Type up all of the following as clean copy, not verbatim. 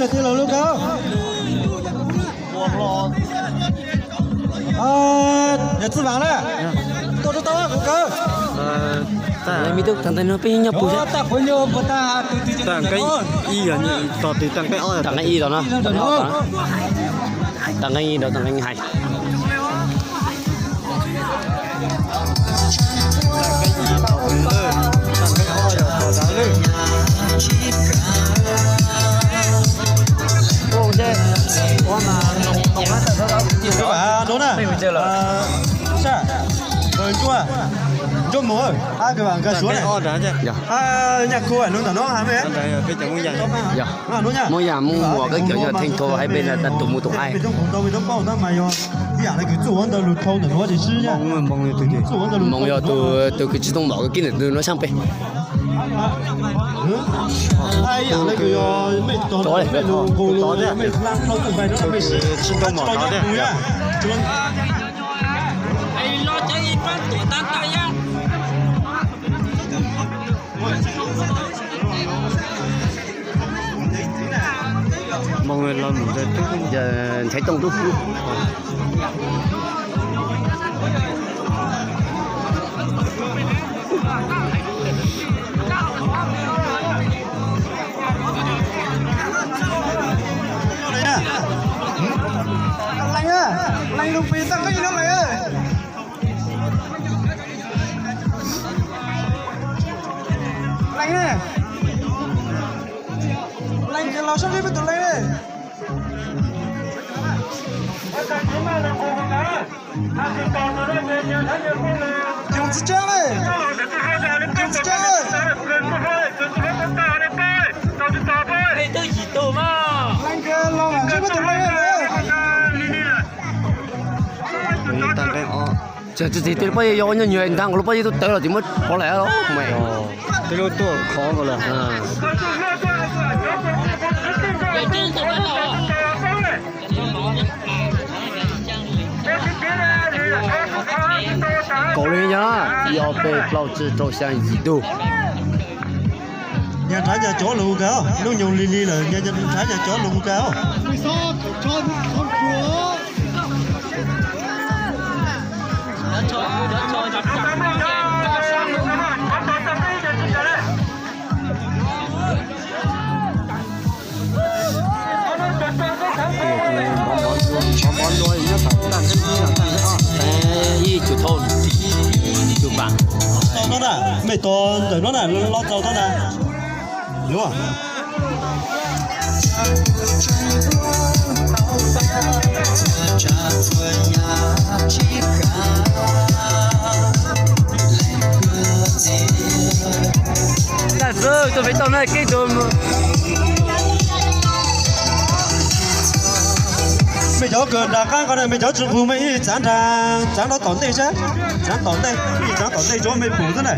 để tiêu lầu luôn cơ. Nhà tư vàng đấy. Tôi cơ. Lại mi thằng nó bị nhập bùi. Ta phải nhớ của ta. Tặng cái y à nhỉ? Tỏ từ tặng cái o. Tặng cái y đó nó. Tặng cái y đó tặng cái hay. Ô thế, qua mà nông mắt tại sao nhiều Các bạn đúng nè. Sao? Rồi chua. Chua mùa. Hai cái bạn cái xuống này. Nhà cô luôn là nó hả mẹ? Cái chồng muốn dành. Dạ. Đúng nha. Mỗi nhà mua cái kiểu như thành thô hai bên là đặt tụ một tụ hai. Mong giờ từ cái tự động mở cái kia từ nó sang bên. Ai ở đây cái chó này bé to đấy. Chim đông mỏ đó đấy. lo chơi gì phát tuổi tan tay á. Mọi người làm một cái giờ thấy tông tốt. Lạnh lùng pin tăng cái gì đâu này ơi. Lạnh nè. Lạnh cái lò sắp đi với tụi này. Dùng chiếc chén này. Dùng chiếc chén này. Đây tôi chỉ tổ mà. Lạnh cái lò sắp đi với tụi này. tặng cái o. Giờ tôi bây giờ nhiều người thằng lúc bây giờ tôi tới là chỉ mất có lẽ đó mày. Cái lô tô khó rồi là. Vậy chứ tôi bắt đầu à. Có lên nhá.要被老子照相一度。 Nhà trái nhà chó lù cao, nó nhiều li là nhà trái nhà chó lù cao. Y chủ thôn, chủ bản. Tao nó nè, mày to rồi nó nè, lo tao nó nè. Đúng không? Là rồi, tôi phải tao này cái đồ. Mày cháu gần đã các con này mày cháu chụp phù mày chán nó tổn tê chứ, chán tổn tê cho mày phủ thế này.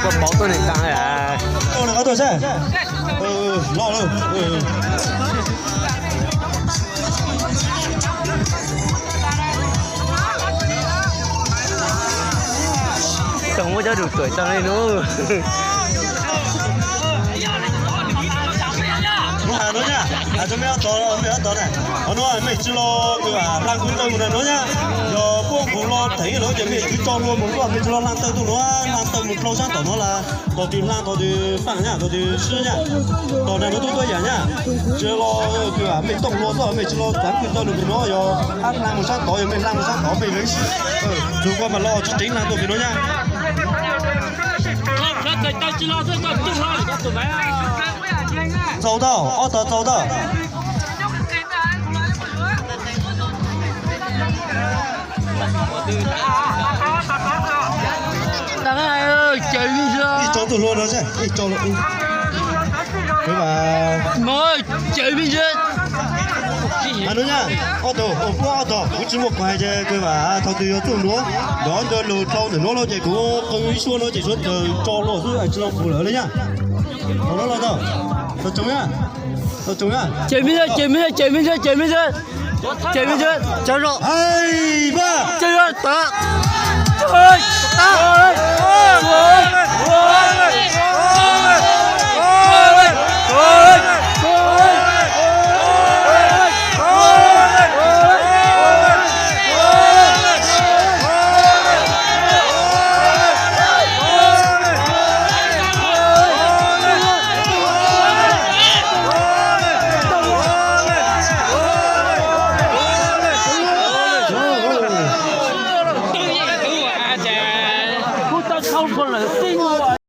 Có bảo tôi này tăng à. Con này có tôi chứ? Lo luôn. Tổng có cho được tuổi tăng này nữa. Nó nha, cho mấy to này, nó mấy chỉ lo cái là lang cũng tôi một lần nữa nhá, giờ buông cũng lo thấy cái đó giờ mấy chỉ cho luôn một lúc mấy chỉ lo lang tơ tụi nó lang tơ một lâu sáng tụi nó là tụi tiền lang tụi phẳng nhá, tụi sư nhá, tụi này nó tôi vậy nhá, chỉ lo cái là mấy tông lo thôi mấy chỉ lo giảm cái tôi được nó giờ ăn lang một sáng tụi mấy lang một sáng tụi mấy lấy, dù qua mà lo chỉ tính lang tụi nó nhá. Tao chỉ lo thôi, tao tung thôi, tụi mày à.走到，走到。Tăng này ơi, chạy đi chưa? Đi trốn tụi luôn đó chứ, đi trốn luôn. Thế mà. Mới chạy đi chưa? Nó nha, ô tô, cũng chỉ một vài chứ cái mà thằng tụi tụi nó, đó giờ lùi trâu thì nó chạy cũng không ý xuống nó chạy xuống từ cho nó thứ ai cho phụ lỡ đấy nhá. Nó lo đâu? Tao chống nhá. Chạy đi chưa? Chạy đi chưa? Chạy rồi. Hai ba. Chạy rồi, ta. không còn là tinh